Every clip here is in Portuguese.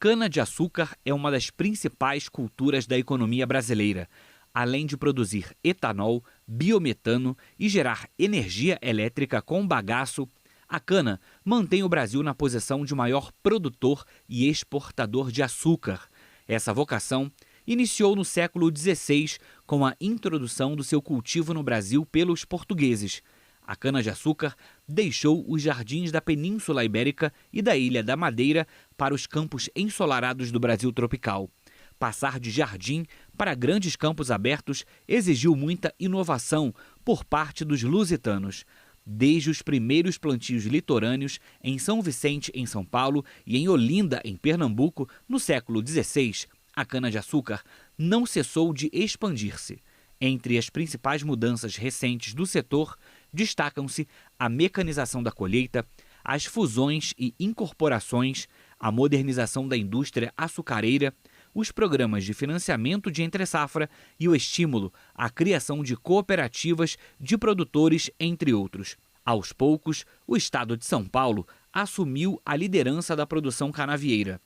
cana-de-açúcar é uma das principais culturas da economia brasileira. Além de produzir etanol, biometano e gerar energia elétrica com bagaço, a cana mantém o Brasil na posição de maior produtor e exportador de açúcar. Essa vocação iniciou no século XVI com a introdução do seu cultivo no Brasil pelos portugueses. A cana-de-açúcar deixou os jardins da Península Ibérica e da Ilha da Madeira para os campos ensolarados do Brasil tropical. Passar de jardim para grandes campos abertos exigiu muita inovação por parte dos lusitanos. Desde os primeiros plantios litorâneos em São Vicente, em São Paulo, e em Olinda, em Pernambuco, no século XVI, a cana-de-açúcar não cessou de expandir-se. Entre as principais mudanças recentes do setor, destacam-se a mecanização da colheita, as fusões e incorporações, a modernização da indústria açucareira, os programas de financiamento de entre-safra e o estímulo à criação de cooperativas de produtores, entre outros. Aos poucos, o estado de São Paulo assumiu a liderança da produção canavieira.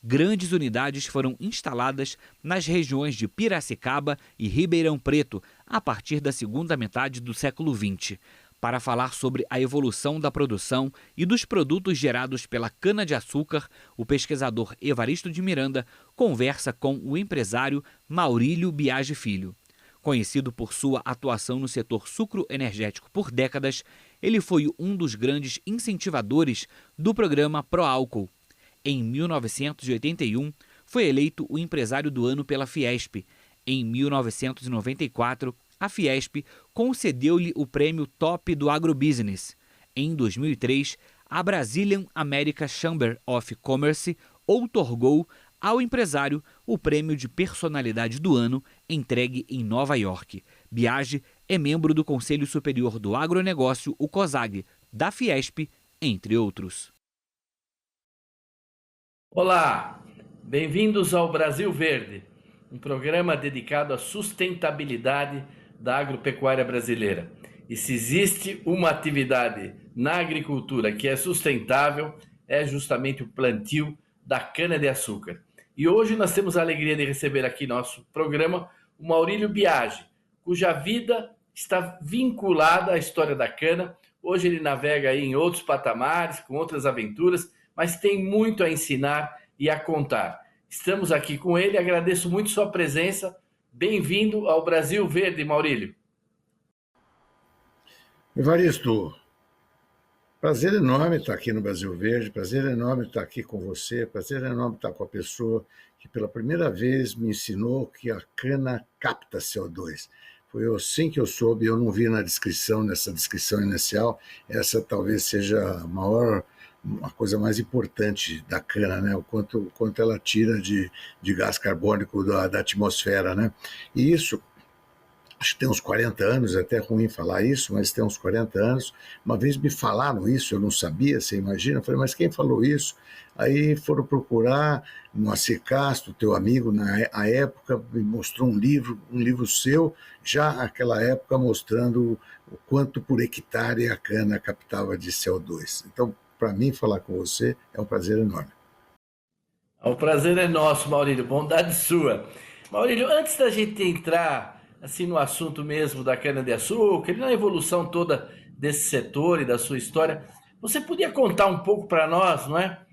Grandes unidades foram instaladas nas regiões de Piracicaba e Ribeirão Preto a partir da segunda metade do século XX. Para falar sobre a evolução da produção e dos produtos gerados pela cana-de-açúcar, o pesquisador Evaristo de Miranda conversa com o empresário Maurílio Biagi Filho. Conhecido por sua atuação no setor sucroenergético por décadas, ele foi um dos grandes incentivadores do programa Proálcool. Em 1981, foi eleito o empresário do ano pela Fiesp. Em 1994, a Fiesp concedeu-lhe o prêmio Top do Agrobusiness. Em 2003, a Brazilian American Chamber of Commerce outorgou ao empresário o prêmio de personalidade do ano, entregue em Nova York. Biagi é membro do Conselho Superior do Agronegócio, o COSAG, da Fiesp, entre outros. Olá, bem-vindos ao Brasil Verde, um programa dedicado à sustentabilidade da agropecuária brasileira. E se existe uma atividade na agricultura que é sustentável, é justamente o plantio da cana-de-açúcar. E hoje nós temos a alegria de receber aqui no nosso programa o Maurílio Biagi, cuja vida está vinculada à história da cana. Hoje ele navega aí em outros patamares, com outras aventuras, mas tem muito a ensinar e a contar. Estamos aqui com ele, agradeço muito sua presença. Bem-vindo ao Brasil Verde, Maurílio. Evaristo, prazer enorme estar aqui no Brasil Verde, prazer enorme estar aqui com você, prazer enorme estar com a pessoa que pela primeira vez me ensinou que a cana capta CO2. Foi assim que eu soube, eu não vi nessa descrição inicial, essa talvez seja a coisa mais importante da cana, né? O quanto ela tira de gás carbônico da atmosfera, né? E isso, acho que tem uns 40 anos, é até ruim falar isso, mas tem uns 40 anos, uma vez me falaram isso, eu não sabia, você imagina, eu falei, mas quem falou isso? Aí foram procurar, Moacir Castro, teu amigo, na época, me mostrou um livro seu, já naquela época, mostrando o quanto por hectare a cana captava de CO2. Então, para mim, falar com você é um prazer enorme. O prazer é nosso, Maurílio, bondade sua. Maurílio, antes da gente entrar assim no assunto mesmo da cana-de-açúcar e na evolução toda desse setor e da sua história, você podia contar um pouco para nós, não é?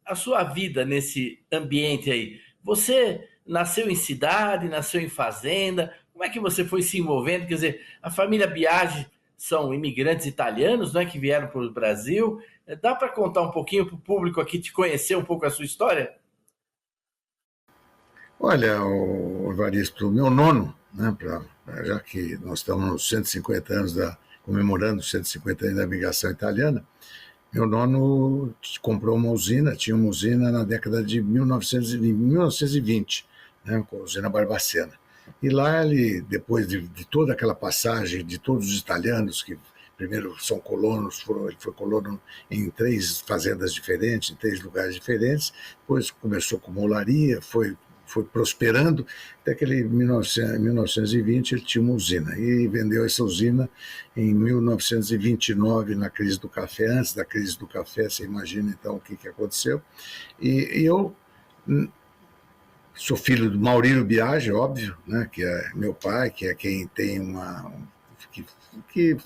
A sua vida nesse ambiente aí. Você nasceu em cidade, nasceu em fazenda, como é que você foi se envolvendo? Quer dizer, a família Biagi são imigrantes italianos, né, que vieram para o Brasil. Dá para contar um pouquinho para o público aqui te conhecer um pouco a sua história? Olha, Evaristo, o meu nono, né, já que nós estamos nos 150 anos comemorando os 150 anos da imigração italiana, meu nono comprou tinha uma usina na década de 1920, né, com a usina Barbacena. E lá ele, depois de toda aquela passagem de todos os italianos que primeiro são colonos, ele foi colono em 3 fazendas diferentes, em 3 lugares diferentes, depois começou com molaria, foi prosperando, até que em 1920 ele tinha uma usina, e vendeu essa usina em 1929, na crise do café. Antes da crise do café, você imagina então o que aconteceu. E eu Sou filho do Maurílio Biagi, óbvio, né, que é meu pai, que é quem tem que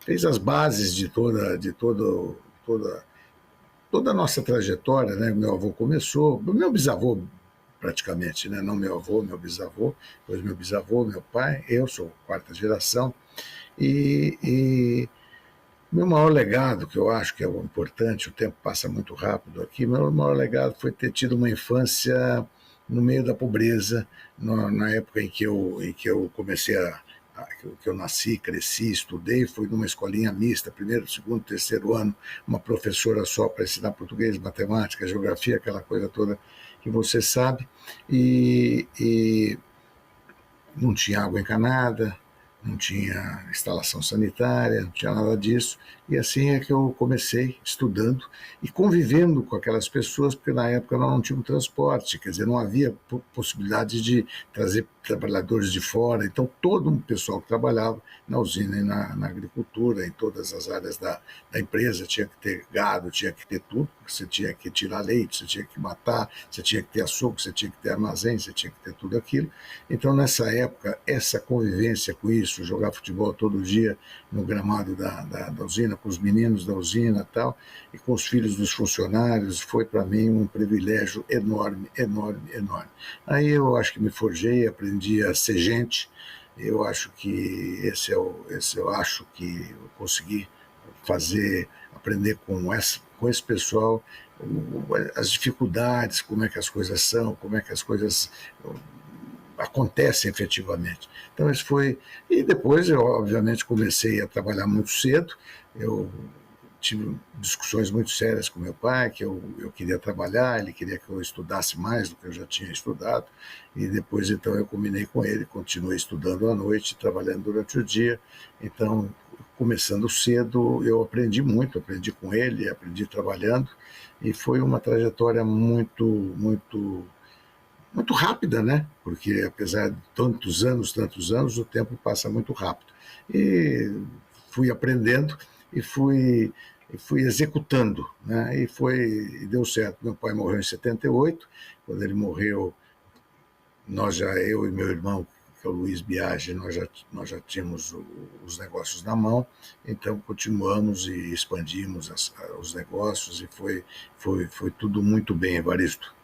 fez as bases de toda a nossa trajetória, né? Meu avô começou, meu bisavô praticamente, né? Não meu avô, meu bisavô, depois meu bisavô, meu pai, eu sou quarta geração, e meu maior legado, que eu acho que é o importante, o tempo passa muito rápido aqui, meu maior legado foi ter tido uma infância no meio da pobreza, na época em que eu comecei que eu nasci, cresci, estudei, fui numa escolinha mista, primeiro, segundo, terceiro ano, uma professora só para ensinar português, matemática, geografia, aquela coisa toda que você sabe, e não tinha água encanada, não tinha instalação sanitária, não tinha nada disso. E assim é que eu comecei estudando e convivendo com aquelas pessoas, porque na época nós não tínhamos transporte, quer dizer, não havia possibilidade de trazer trabalhadores de fora. Então, todo o pessoal que trabalhava na usina e na agricultura, em todas as áreas da empresa, tinha que ter gado, tinha que ter tudo, porque você tinha que tirar leite, você tinha que matar, você tinha que ter açúcar, você tinha que ter armazém, você tinha que ter tudo aquilo. Então, nessa época, essa convivência com isso, jogar futebol todo dia no gramado da usina, com os meninos da usina e tal, e com os filhos dos funcionários, foi para mim um privilégio enorme, enorme, enorme. Aí eu acho que me forjei, aprendi a ser gente. Eu acho que esse eu acho que eu consegui aprender com esse pessoal as dificuldades, como é que as coisas são, como é que as coisas acontecem efetivamente. Então isso foi. E depois eu, obviamente, comecei a trabalhar muito cedo. Eu tive discussões muito sérias com meu pai, que eu queria trabalhar, ele queria que eu estudasse mais do que eu já tinha estudado, e depois então eu combinei com ele, continuei estudando à noite, trabalhando durante o dia. Então, começando cedo, eu aprendi muito, aprendi com ele, aprendi trabalhando, e foi uma trajetória muito rápida, né? Porque apesar de tantos anos, o tempo passa muito rápido. E fui aprendendo e fui executando, né? E deu certo. Meu pai morreu em 78. Quando ele morreu, eu e meu irmão, que é o Luiz Biagi, nós já tínhamos os negócios na mão, então continuamos e expandimos os negócios, e foi tudo muito bem, Evaristo.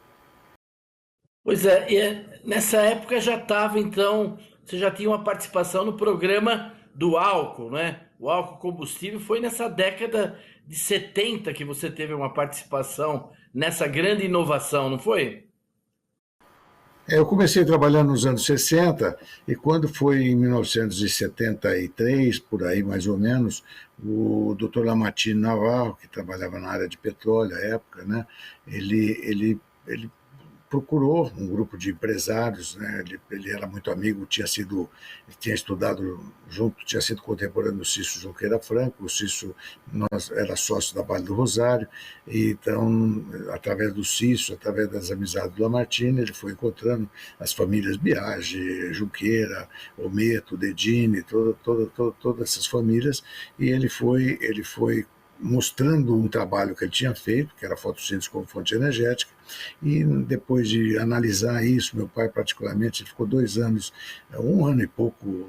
Pois é, nessa época já estava, então, você já tinha uma participação no programa do álcool, né? O álcool combustível foi nessa década de 70 que você teve uma participação nessa grande inovação, não foi? Eu comecei trabalhando nos anos 60 e quando foi em 1973, por aí mais ou menos, o Dr. Lamartine Navarro, que trabalhava na área de petróleo à época, né, ele procurou um grupo de empresários, né? Ele era muito amigo, ele tinha estudado junto, tinha sido contemporâneo do Cício Junqueira Franco, o Cício era sócio da Vale do Rosário, e então, através do Cício, através das amizades do Lamartine, ele foi encontrando as famílias Biagi, Junqueira, Ometo, Dedini, todas essas famílias, e ele foi mostrando um trabalho que ele tinha feito, que era fotossíntese como fonte energética, e depois de analisar isso, meu pai particularmente, ele ficou 2 anos, 1 ano e pouco,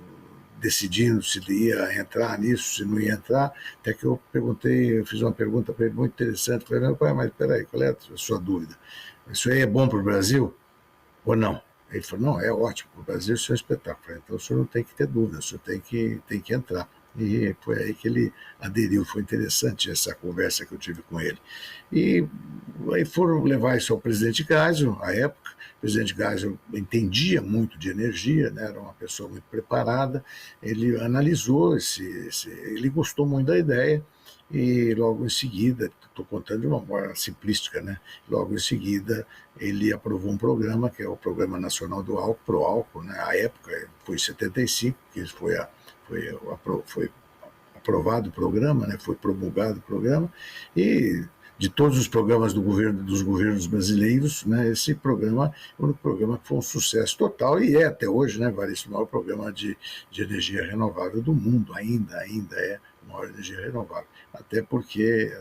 decidindo se ele ia entrar nisso, se não ia entrar, até que eu fiz uma pergunta para ele muito interessante, falei, meu pai, mas peraí, qual é a sua dúvida? Isso aí é bom para o Brasil ou não? Ele falou, não, é ótimo, para o Brasil isso é um espetáculo. Falei, então o senhor não tem que ter dúvida, o senhor tem que entrar. E foi aí que ele aderiu, foi interessante essa conversa que eu tive com ele. E aí foram levar isso ao presidente Geisel, à época. O presidente Geisel entendia muito de energia, né, era uma pessoa muito preparada, ele analisou, ele gostou muito da ideia, e logo em seguida, estou contando de uma forma simplística, né? Logo em seguida, ele aprovou um programa, que é o Programa Nacional do Álcool, Pro Álcool, né? À época, foi em 75, que foi aprovado o programa, né? Foi promulgado o programa, e de todos os programas dos governos brasileiros, né, esse programa é o único programa que foi um sucesso total, e é até hoje, né, Varisto, o maior programa de energia renovável do mundo, ainda é o maior energia renovável, até porque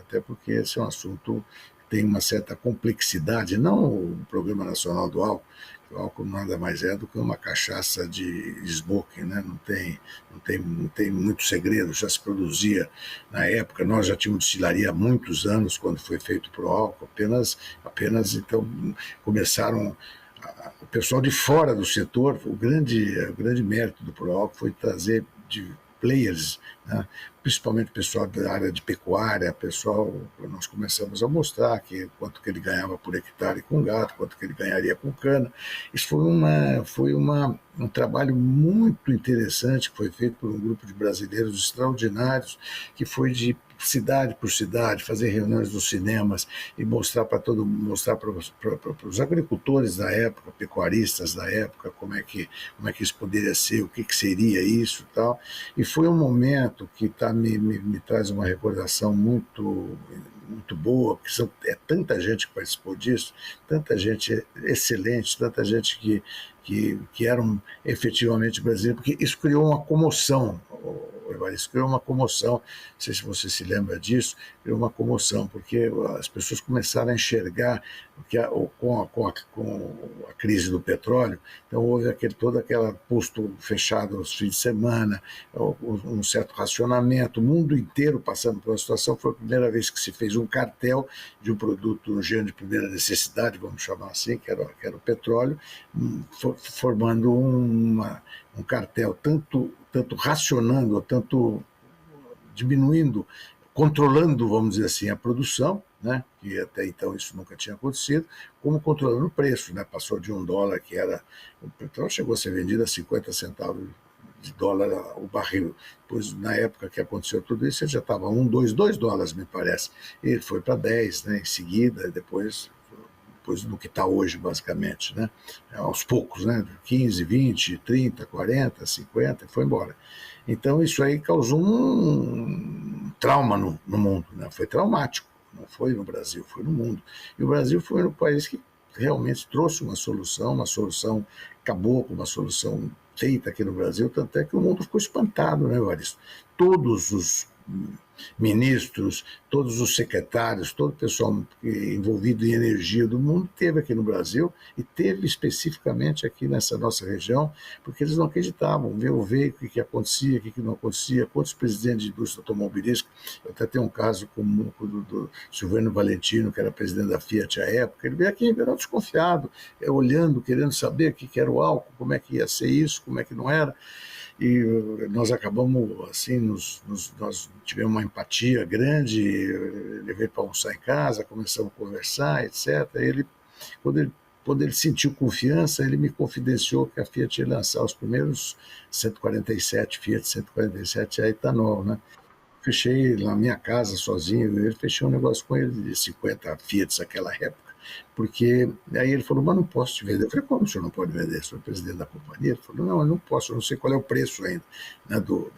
esse é um assunto tem uma certa complexidade, não o Programa Nacional do Álcool. O álcool nada mais é do que uma cachaça de smoking, né? Não tem muito segredo, já se produzia na época. Nós já tínhamos destilaria há muitos anos quando foi feito para o álcool, apenas então começaram. O pessoal de fora do setor, o grande mérito do Proálcool foi trazer de players, né? Principalmente o pessoal da área de pecuária, nós começamos a mostrar quanto que ele ganhava por hectare com gado, quanto que ele ganharia com cana. Isso foi um trabalho muito interessante que foi feito por um grupo de brasileiros extraordinários, que foi de cidade por cidade, fazer reuniões nos cinemas e mostrar para os agricultores da época, pecuaristas da época, como é que isso poderia ser, o que seria isso e tal. E foi um momento que me traz uma recordação muito boa, porque é tanta gente que participou disso, tanta gente excelente, tanta gente que eram efetivamente brasileiros, porque isso criou uma comoção, Evaristo, criou uma comoção, não sei se você se lembra disso, criou uma comoção, porque as pessoas começaram a enxergar que com a crise do petróleo, então houve todo aquele posto fechado aos fins de semana, um certo racionamento, o mundo inteiro passando por uma situação. Foi a primeira vez que se fez um cartel de um produto, um gênero de primeira necessidade, vamos chamar assim, que era o petróleo, formando um cartel, tanto racionando, ou tanto diminuindo, controlando, vamos dizer assim, a produção, né, que até então isso nunca tinha acontecido, como controlando o preço, né, passou de $1, que era, o petróleo chegou a ser vendido a 50 centavos de dólar o barril. Depois, na época que aconteceu tudo isso, ele já estava $2, me parece, e ele foi para 10, né, em seguida, depois do que está hoje, basicamente, né? Aos poucos, né? 15, 20, 30, 40, 50, e foi embora. Então, isso aí causou um trauma no mundo, né? Foi traumático, não foi no Brasil, foi no mundo. E o Brasil foi um país que realmente trouxe uma solução acabou com uma solução feita aqui no Brasil, tanto é que o mundo ficou espantado, né, Evaristo? Todos os ministros, todos os secretários, todo o pessoal envolvido em energia do mundo teve aqui no Brasil, e teve especificamente aqui nessa nossa região, porque eles não acreditavam, veio o que acontecia, o que não acontecia, quantos presidentes de indústria automobilística. Eu até tenho um caso como do Silvano Valentino, que era presidente da Fiat à época. Ele veio aqui, veio desconfiado, olhando, querendo saber o que era o álcool, como é que ia ser isso, como é que não era. E nós acabamos, assim, nós tivemos uma empatia grande, ele veio para almoçar em casa, começamos a conversar, etc. Quando ele sentiu confiança, ele me confidenciou que a Fiat ia lançar os primeiros 147 Fiat 147 a etanol, né? Fechei na minha casa sozinho, fechei um negócio com ele de 50 Fiats naquela época, porque aí ele falou, mas não posso te vender. Eu falei, como o senhor não pode vender? O senhor é presidente da companhia? Ele falou, não, eu não posso, eu não sei qual é o preço ainda, né, do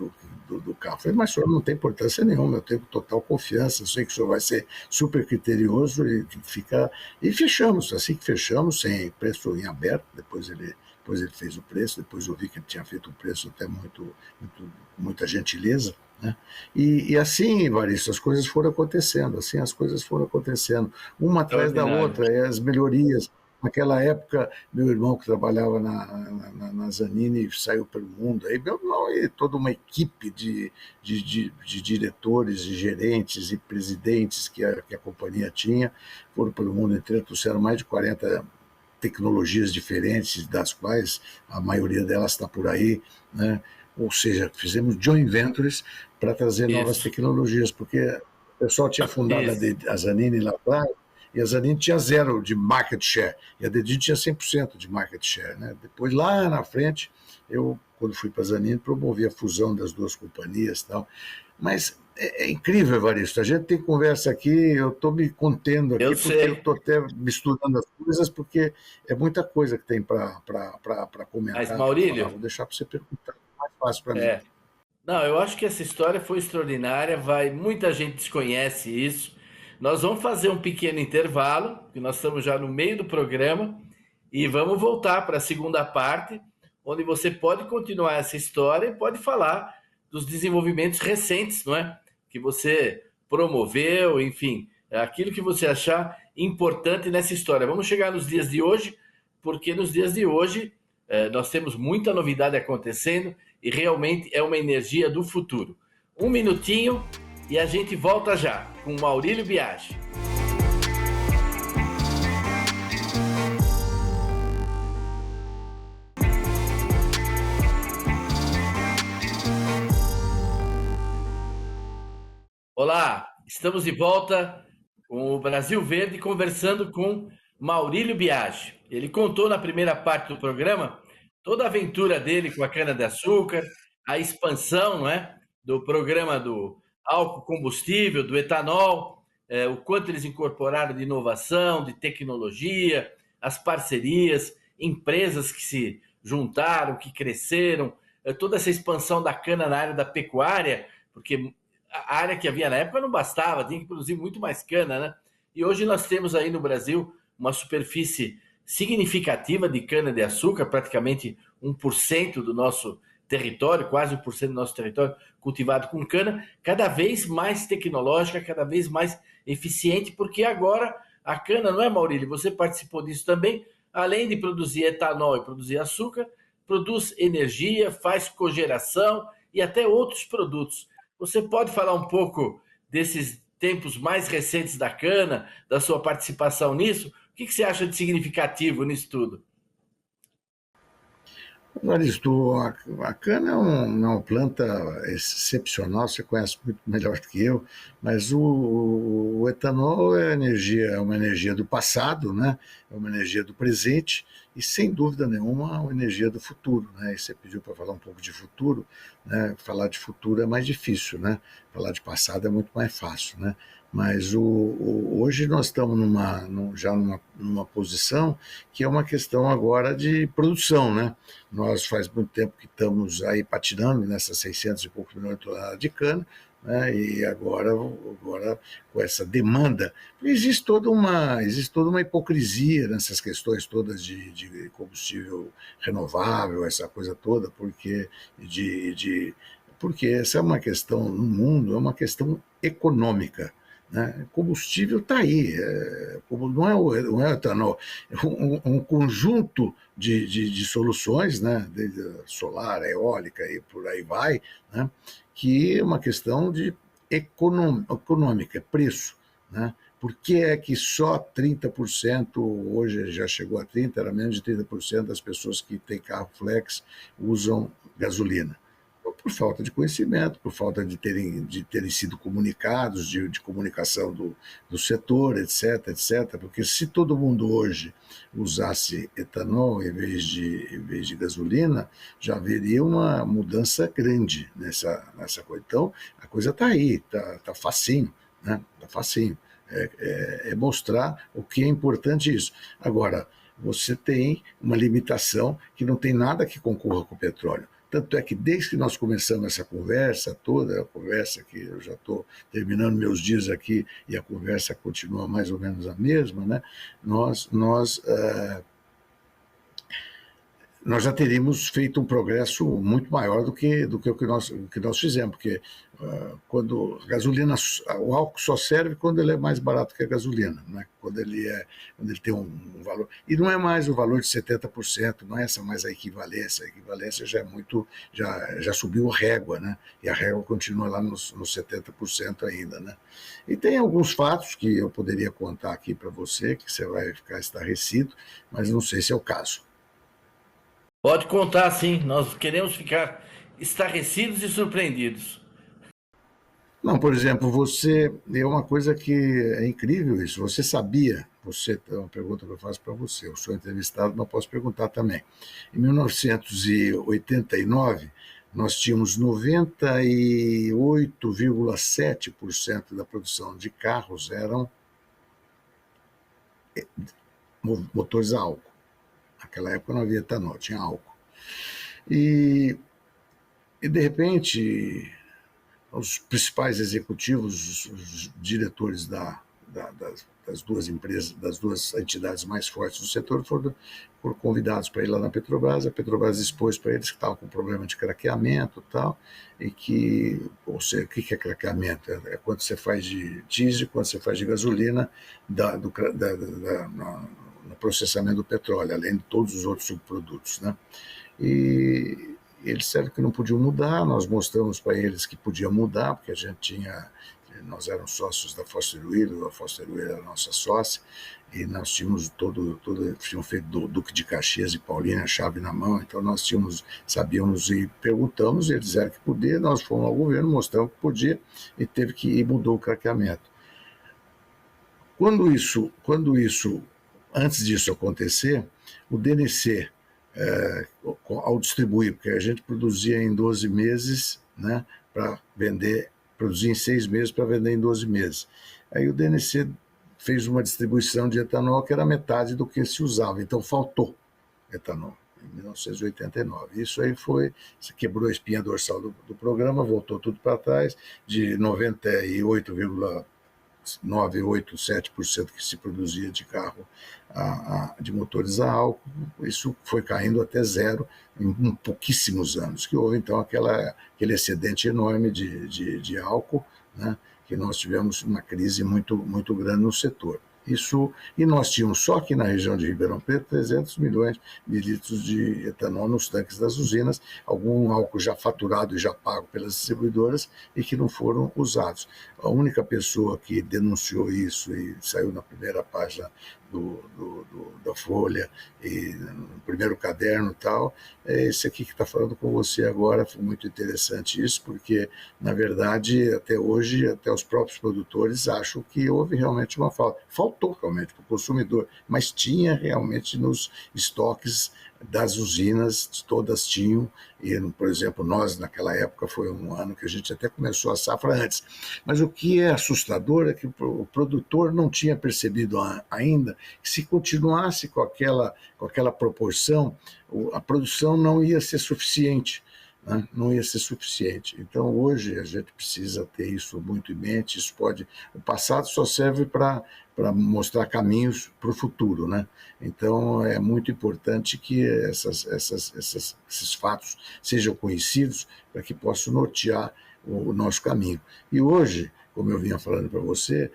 carro. Eu falei, mas o senhor não tem importância nenhuma, eu tenho total confiança, eu sei que o senhor vai ser super criterioso, e fechamos, assim que fechamos, sem preço em aberto. Depois ele fez o preço, depois eu vi que ele tinha feito um preço até muita gentileza, né? E assim, Evaristo, as coisas foram acontecendo, uma atrás da outra, e as melhorias. Naquela época, meu irmão que trabalhava na Zanini saiu pelo mundo, aí meu irmão e toda uma equipe de diretores, e gerentes e presidentes que a companhia tinha, foram pelo mundo inteiro, trouxeram mais de 40 tecnologias diferentes, das quais a maioria delas está por aí, né? Ou seja, fizemos joint ventures para trazer novas tecnologias, porque o pessoal tinha fundado a Zanini lá atrás, e a Zanini tinha 0 de market share, e a Dedinho tinha 100% de market share, né? Depois, lá na frente, eu, quando fui para a Zanini, promovi a fusão das duas companhias e tal. Mas é incrível, Evaristo, a gente tem conversa aqui, eu estou me contendo aqui, porque eu estou até misturando as coisas, porque é muita coisa que tem para comentar. Mas, Maurílio, vou deixar para você perguntar, mais fácil para mim. Não, eu acho que essa história foi extraordinária, muita gente desconhece isso. Nós vamos fazer um pequeno intervalo, que nós estamos já no meio do programa, e vamos voltar para a segunda parte, onde você pode continuar essa história e pode falar dos desenvolvimentos recentes, não é? Que você promoveu, enfim, aquilo que você achar importante nessa história. Vamos chegar nos dias de hoje, porque nos dias de hoje nós temos muita novidade acontecendo e realmente é uma energia do futuro. Um minutinho e a gente volta já com Maurílio Biagi. Olá, estamos de volta com o Brasil Verde conversando com Maurílio Biagi. Ele contou na primeira parte do programa toda a aventura dele com a cana-de-açúcar, a expansão, não é, do programa do álcool combustível, do etanol, o quanto eles incorporaram de inovação, de tecnologia, as parcerias, empresas que se juntaram, que cresceram, toda essa expansão da cana na área da pecuária, porque a área que havia na época não bastava, tinha que produzir muito mais cana, né? E hoje nós temos aí no Brasil uma superfície significativa de cana-de-açúcar, praticamente 1% do nosso território, quase 1% do nosso território cultivado com cana, cada vez mais tecnológica, cada vez mais eficiente, porque agora a cana, não é, Maurílio? Você participou disso também, além de produzir etanol e produzir açúcar, produz energia, faz cogeração e até outros produtos. Você pode falar um pouco desses tempos mais recentes da cana, da sua participação nisso? O que você acha de significativo nisso tudo? Evaristo, a cana é uma planta excepcional, você conhece muito melhor do que eu, mas o etanol é uma energia do passado, né? É uma energia do presente e, sem dúvida nenhuma, uma energia do futuro. Né? E você pediu para falar um pouco de futuro, né? Falar de futuro é mais difícil, né? Falar de passado é muito mais fácil, né? Mas hoje nós estamos já numa posição que é uma questão agora de produção, né? Nós faz muito tempo que estamos aí patinando nessas 600 e poucos milhões de toneladas de cana, né? E agora com essa demanda, existe toda uma hipocrisia nessas questões todas de combustível renovável, essa coisa toda, porque essa é uma questão no mundo, é uma questão econômica. Né? Combustível está aí, não é o etanol, é um conjunto de soluções, né? Solar, eólica e por aí vai, né? Que é uma questão de econômica, preço. Né? Por que é que só 30%, hoje já chegou a 30%, era menos de 30% das pessoas que têm carro flex usam gasolina? Por falta de conhecimento, por falta de terem sido comunicados, de comunicação do setor, etc, etc. Porque se todo mundo hoje usasse etanol em vez de gasolina, já haveria uma mudança grande nessa coisa. Então, a coisa está aí, está facinho, né? Está facinho. É mostrar o que é importante isso. Agora, você tem uma limitação que não tem nada que concorra com o petróleo. Tanto é que desde que nós começamos essa conversa toda, a conversa que eu já estou terminando meus dias aqui e a conversa continua mais ou menos a mesma, né? Nós já teríamos feito um progresso muito maior do que o que nós fizemos, porque quando a gasolina, o álcool só serve quando ele é mais barato que a gasolina, né? quando ele tem um valor, e não é mais o valor de 70%, não é essa mais a equivalência já é muito, já subiu a régua, né? E a régua continua lá nos 70% ainda, né? E tem alguns fatos que eu poderia contar aqui para você, que você vai ficar estarrecido, mas não sei se é o caso. Pode contar, sim. Nós queremos ficar estarrecidos e surpreendidos. Não, por exemplo, é uma coisa que é incrível isso. É uma pergunta que eu faço para você. Eu sou entrevistado, mas posso perguntar também. Em 1989, nós tínhamos 98,7% da produção de carros eram motores a álcool. Naquela época não havia etanol, tinha álcool. E de repente, os principais executivos, os diretores das duas empresas, das duas entidades mais fortes do setor, foram convidados para ir lá na Petrobras. A Petrobras expôs para eles que estavam com problema de craqueamento e tal, e que, ou seja, o que é craqueamento? É quanto você faz de diesel, quanto você faz de gasolina no processamento do petróleo, além de todos os outros subprodutos, né? E eles disseram que não podiam mudar, nós mostramos para eles que podia mudar, porque nós éramos sócios da Foster Wheeler, a Foster Wheeler era a nossa sócia, e nós tínhamos tínhamos feito do Duque de Caxias e Paulínia a chave na mão, então nós sabíamos e perguntamos, eles disseram que podia, nós fomos ao governo, mostramos que podia, e teve que ir, mudou o craqueamento. Antes disso acontecer, o DNC, ao distribuir, porque a gente produzia em 12 meses, né, para vender, produzia em 6 meses para vender em 12 meses. Aí o DNC fez uma distribuição de etanol que era metade do que se usava, então faltou etanol em 1989. Isso aí quebrou a espinha dorsal do programa, voltou tudo para trás, de 98,987% que se produzia de carro de motores a álcool, isso foi caindo até zero em pouquíssimos anos, que houve então aquele excedente enorme de álcool, né, que nós tivemos uma crise muito, muito grande no setor. E nós tínhamos só aqui na região de Ribeirão Preto 300 milhões de litros de etanol nos tanques das usinas, algum álcool já faturado e já pago pelas distribuidoras e que não foram usados. A única pessoa que denunciou isso e saiu na primeira página da Folha e no primeiro caderno e tal, é esse aqui que está falando com você agora. Foi muito interessante isso, porque, na verdade, até hoje, até os próprios produtores acham que houve realmente uma falta. Faltou realmente para o consumidor, mas tinha realmente nos estoques das usinas, todas tinham, e, por exemplo, nós naquela época foi um ano que a gente até começou a safra antes. Mas o que é assustador é que o produtor não tinha percebido ainda que se continuasse com aquela proporção, a produção não ia ser suficiente. Né? Não ia ser suficiente. Então, hoje, a gente precisa ter isso muito em mente. O passado só serve para mostrar caminhos para o futuro, né? Então, é muito importante que esses fatos sejam conhecidos para que possam nortear o nosso caminho. E hoje, como eu vinha falando para você,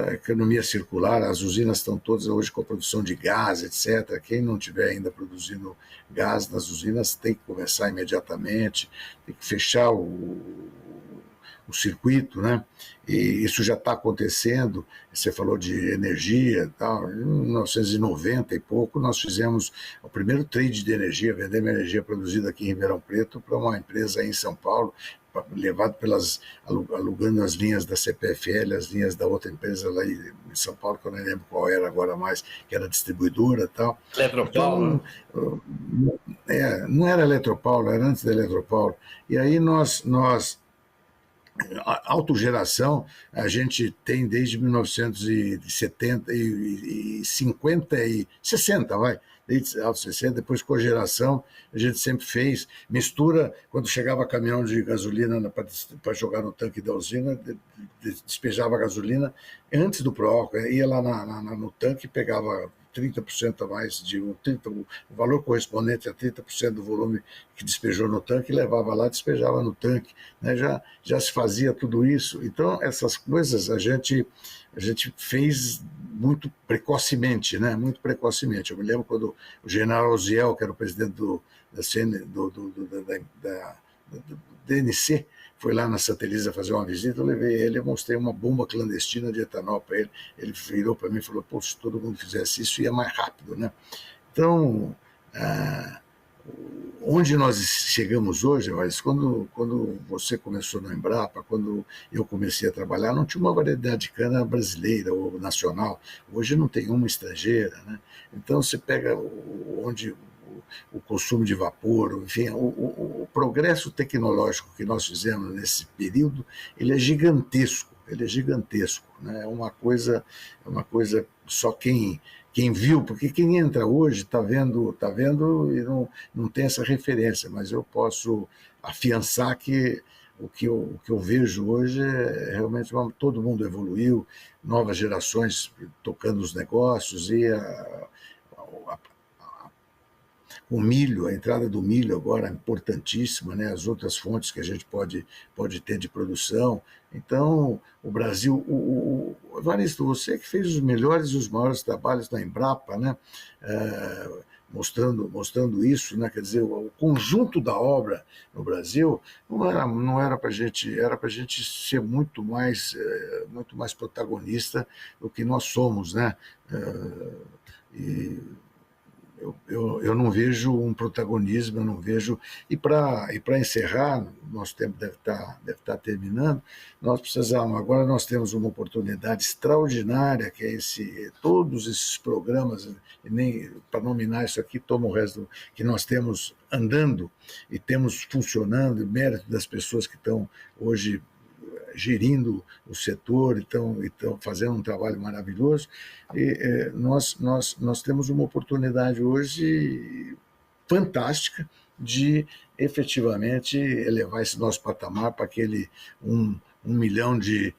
a economia circular, as usinas estão todas hoje com a produção de gás, etc. Quem não estiver ainda produzindo gás nas usinas tem que começar imediatamente, tem que fechar o circuito, né? E isso já está acontecendo. Você falou de energia e tal. Em 1990 e pouco, nós fizemos o primeiro trade de energia, vendemos energia produzida aqui em Ribeirão Preto para uma empresa aí em São Paulo, levado alugando as linhas da CPFL, as linhas da outra empresa lá em São Paulo, que eu nem lembro qual era agora mais, que era distribuidora e tal. Eletropaulo? Então, não era Eletropaulo, era antes da Eletropaulo. E aí a autogeração a gente tem desde 1970 e 50 e 60, vai. Desde aos 60, depois cogeração, a gente sempre fez mistura, quando chegava caminhão de gasolina para jogar no tanque da usina, despejava a gasolina antes do pró-álcool, ia lá no tanque e pegava 30% a mais, o valor correspondente a 30% do volume que despejou no tanque, levava lá e despejava no tanque, né? Já se fazia tudo isso. Então, essas coisas a gente fez muito precocemente, né? Muito precocemente. Eu me lembro quando o general Osiel, que era o presidente do DNC, foi lá na Santa Elisa fazer uma visita, eu levei ele, eu mostrei uma bomba clandestina de etanol para ele. Ele virou para mim e falou: pô, se todo mundo fizesse isso, ia mais rápido, né? Então, onde nós chegamos hoje, mas quando você começou no Embrapa, quando eu comecei a trabalhar, não tinha uma variedade de cana brasileira ou nacional. Hoje não tem uma estrangeira, né? Então, você pega onde o consumo de vapor, enfim, o progresso tecnológico que nós fizemos nesse período, ele é gigantesco, né? É uma coisa só quem viu, porque quem entra hoje está vendo e não tem essa referência, mas eu posso afiançar que o que eu vejo hoje é realmente todo mundo evoluiu, novas gerações tocando os negócios e o milho, a entrada do milho agora é importantíssima, né? As outras fontes que a gente pode ter de produção. Então, o Brasil, Evaristo, você que fez os melhores e os maiores trabalhos na Embrapa, né? Mostrando isso, né? Quer dizer, o conjunto da obra no Brasil não era para gente, era para a gente ser muito mais protagonista do que nós somos, né? E eu não vejo um protagonismo, eu não vejo. E para encerrar, nosso tempo deve estar terminando, agora nós temos uma oportunidade extraordinária, que é todos esses programas, e nem para nominar isso aqui, toma o resto que nós temos andando e temos funcionando, mérito das pessoas que estão hoje gerindo o setor, estão fazendo um trabalho maravilhoso. E nós temos uma oportunidade hoje fantástica de efetivamente elevar esse nosso patamar para aquele um milhão de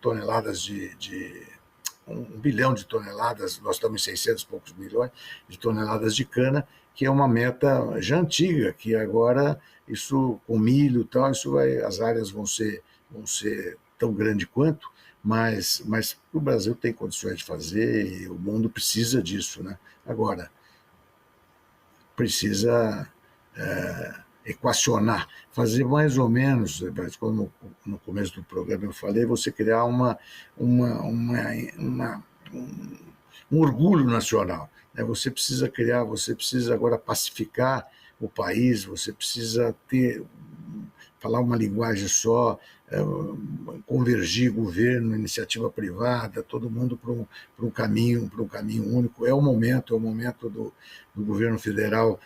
toneladas de 1 bilhão de toneladas, nós estamos em 600 e poucos milhões de toneladas de cana, que é uma meta já antiga, que agora, isso com milho e tal, as áreas vão ser tão grande quanto, mas o Brasil tem condições de fazer e o mundo precisa disso, né? Agora, precisa equacionar, fazer mais ou menos, como no começo do programa eu falei, você criar um orgulho nacional. Você precisa agora pacificar o país, você precisa falar uma linguagem só, convergir governo, iniciativa privada, todo mundo para um caminho único. É o momento do governo federal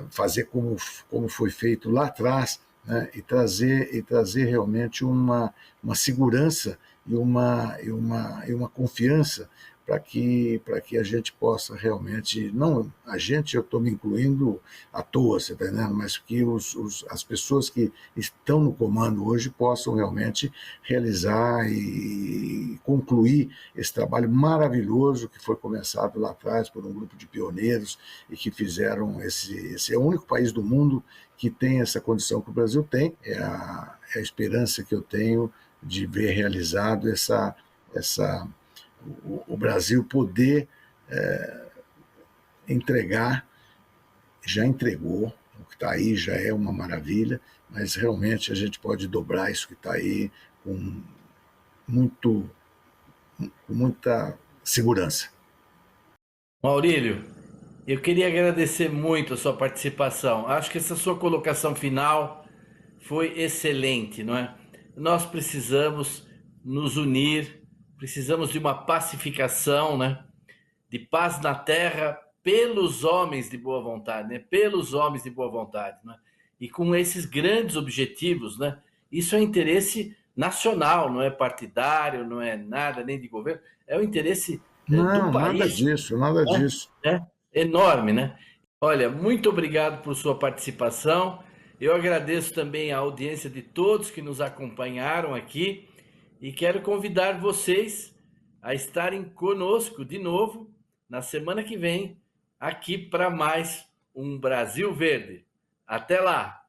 fazer como foi feito lá atrás, né, e trazer realmente uma segurança e uma confiança para que a gente possa realmente, não a gente, eu estou me incluindo à toa, você está entendendo? Mas que as pessoas que estão no comando hoje possam realmente realizar e concluir esse trabalho maravilhoso que foi começado lá atrás por um grupo de pioneiros e que fizeram esse é o único país do mundo que tem essa condição que o Brasil tem, é a esperança que eu tenho de ver realizado o Brasil poder entregar, já entregou, o que está aí já é uma maravilha, mas realmente a gente pode dobrar isso que está aí com muita segurança. Maurílio, eu queria agradecer muito a sua participação. Acho que essa sua colocação final foi excelente, não é? Nós precisamos nos unir, precisamos de uma pacificação, né? De paz na terra pelos homens de boa vontade, né? Pelos homens de boa vontade, né? E com esses grandes objetivos, né? Isso é interesse nacional, não é partidário, não é nada nem de governo, é o interesse do Não, nada país, disso, nada né? disso. Enorme, né? Olha, muito obrigado por sua participação. Eu agradeço também a audiência de todos que nos acompanharam aqui e quero convidar vocês a estarem conosco de novo na semana que vem, aqui para mais um Brasil Verde. Até lá!